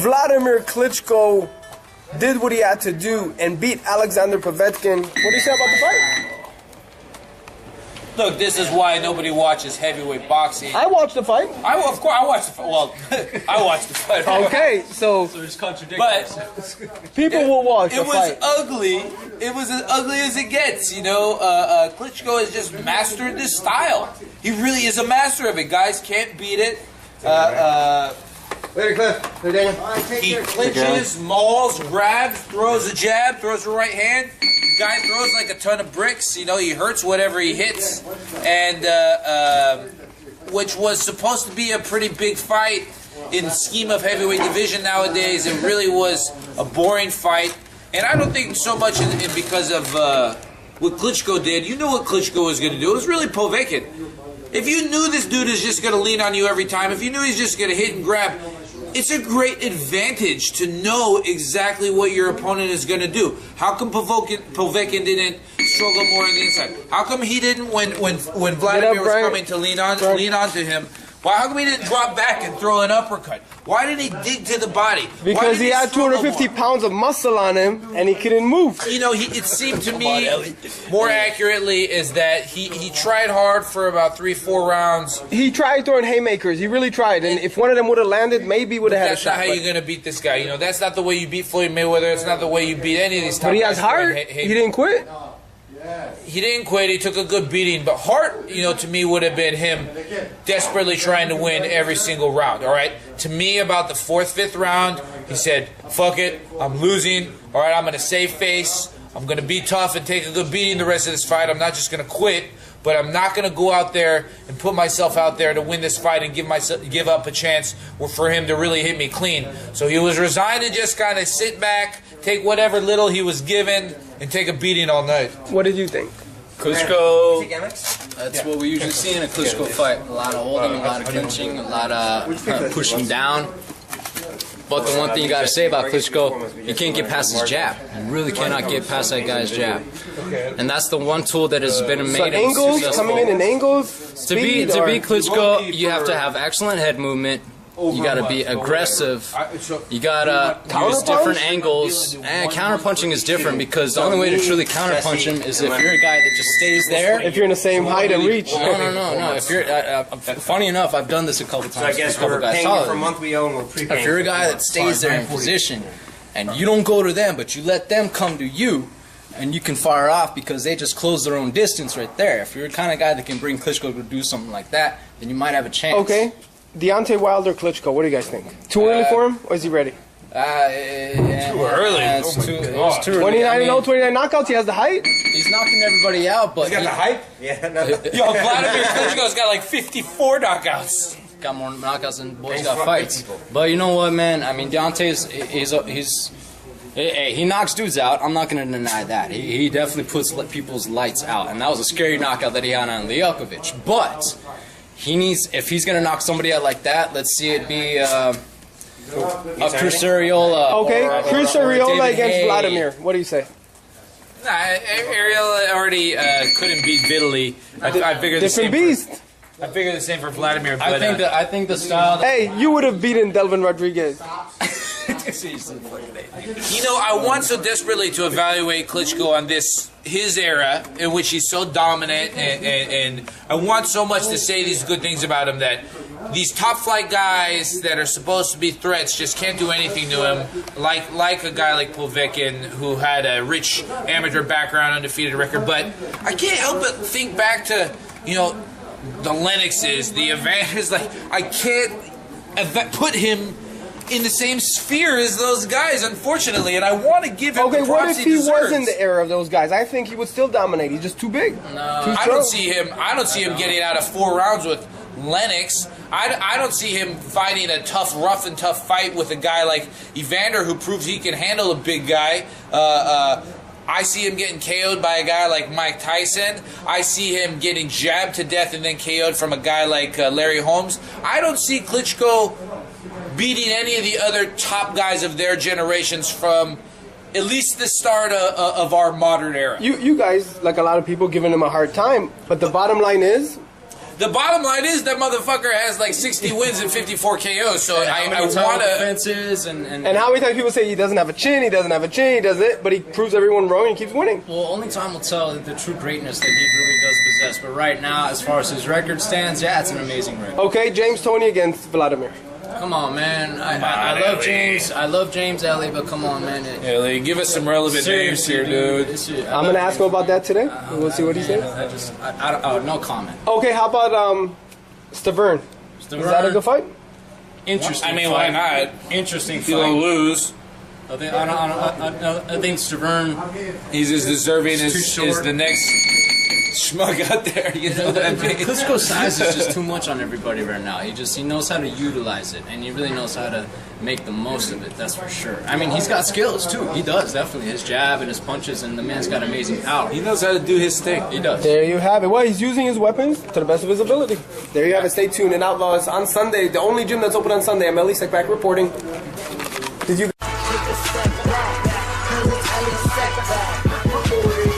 Wladimir Klitschko did what he had to do and beat Alexander Povetkin. What do you say about the fight? Look, this is why nobody watches heavyweight boxing. I watched the fight. Of course, I watched the fight. Well, I watched the fight. Okay, so there's contradictions. But people will watch the fight. It was ugly. It was as ugly as it gets. You know, Klitschko has just mastered this style. He really is a master of it. Guys can't beat it. Later, Cliff. Later, Daniel. He clinches, mauls, grabs, throws a jab, throws a right hand. The guy throws like a ton of bricks. You know, he hurts whatever he hits. And which was supposed to be a pretty big fight in the scheme of heavyweight division nowadays. It really was a boring fight. And I don't think so much in because of what Klitschko did. You knew what Klitschko was going to do. It was really Povetkin. If you knew this dude is just going to lean on you every time, if you knew he's just going to hit and grab, it's a great advantage to know exactly what your opponent is going to do. How come Povetkin didn't struggle more on the inside? How come he didn't when Wladimir was coming to lean onto him? Why? How come he didn't drop back and throw an uppercut? Why didn't he dig to the body? Because he had 250 pounds of muscle on him and he couldn't move. You know, it seemed to me more accurately is that he tried hard for about 3-4 rounds. He tried throwing haymakers. He really tried. And if one of them would have landed, maybe he would have had a shot. That's not how you're going to beat this guy. You know, that's not the way you beat Floyd Mayweather. It's not the way you beat any of these top guys. But he has heart. He didn't quit. He didn't quit. He took a good beating. But Hart, you know, to me would have been him desperately trying to win every single round. All right. To me, about the 4th, 5th round, he said, "Fuck it, I'm losing. All right, I'm going to save face. I'm going to be tough and take a good beating the rest of this fight. I'm not just going to quit, but I'm not going to go out there and put myself out there to win this fight and give up a chance for him to really hit me clean." So he was resigned to just kind of sit back, take whatever little he was given, and take a beating all night. What did you think? Klitschko, that's what we usually see in a Klitschko fight. A lot of holding, a lot of clinching, a lot of pushing down. But the one thing you got to say about Klitschko, you can't get past his jab. You really cannot get past that guy's jab. And that's the one tool that has been made angles, coming in angles, to be Klitschko, you have to have excellent head movement. You got to be aggressive. You got to use different angles. And counterpunching is different because the only way to truly counterpunch him is if you're a guy that just stays there. If you're in the same height and reach. No. If you're, funny enough, I've done this a couple times. So I guess we're paying you for a month we own. We're if you're a guy that stays there in position and you don't go to them, but you let them come to you, and you can fire off because they just close their own distance right there. If you're the kind of guy that can bring Klitschko to do something like that, then you might have a chance. Okay. Deontay Wilder, Klitschko, what do you guys think? Too early for him, or is he ready? Yeah, too early. It's too early. 29-0, 29 knockouts. He has the height. He's knocking everybody out, but he's got the hype. Yeah. No. Yo, Wladimir Klitschko's got like 54 knockouts. Got more knockouts than boys got fights. But you know what, man? I mean, Deontay's he knocks dudes out. I'm not going to deny that. He definitely puts people's lights out, and that was a scary knockout that he had on Liakovic. But he needs, if he's going to knock somebody out like that, let's see it be a Cruz Arreola. Okay, Cruz Arreola against Wladimir. What do you say? Nah, Arreola already couldn't beat Vitaly. I figured the same. Different beast. I figured the same for Wladimir. But, I think the style. Hey, you would have beaten Delvin Rodriguez. You know, I want so desperately to evaluate Klitschko on his era in which he's so dominant, and I want so much to say these good things about him that these top flight guys that are supposed to be threats just can't do anything to him, like a guy like Povetkin who had a rich amateur background, undefeated record. But I can't help but think back to, you know, the Lennoxes, the Evanders. Like, I can't put him in the same sphere as those guys, unfortunately, and I want to give him the props what if he deserves. was in the era of those guys? I think he would still dominate. He's just too big. No, I don't see him getting out of 4 rounds with Lennox. I don't see him fighting a rough and tough fight with a guy like Evander, who proves he can handle a big guy. I see him getting KO'd by a guy like Mike Tyson. I see him getting jabbed to death and then KO'd from a guy like Larry Holmes. I don't see Klitschko beating any of the other top guys of their generations from at least the start of our modern era. You guys, like a lot of people, giving him a hard time, but the bottom line is, The bottom line is that motherfucker has like 60 wins and 54 KOs. So I want to. Defenses and how many times people say he doesn't have a chin, he doesn't have a chin, he does it, but he proves everyone wrong and keeps winning. Well, only time will tell the true greatness that he really does possess. But right now, as far as his record stands, yeah, it's an amazing record. Okay, James Toney against Wladimir. Come on, man. I love James. I love James Ellie, but come on, man. Ellie, give us some relevant names here, dude. I'm gonna ask him about that today. We'll see what he says. No comment. Okay, how about Stavern? Is that a good fight? Interesting. I mean, why not? Interesting fight. He'll lose. I think Stavern. He's as deserving as the next schmuck out there. You know what I mean? Klitschko's size is just too much on everybody right now. He knows how to utilize it, and he really knows how to make the most of it. That's for sure. I mean, he's got skills too. He does, definitely. His jab and his punches, and the man's got amazing power. He knows how to do his thing. He does. There you have it. Well, he's using his weapons to the best of his ability. There you have it. Stay tuned. And Outlaws on Sunday, the only gym that's open on Sunday. I'm Elie back reporting. Did you?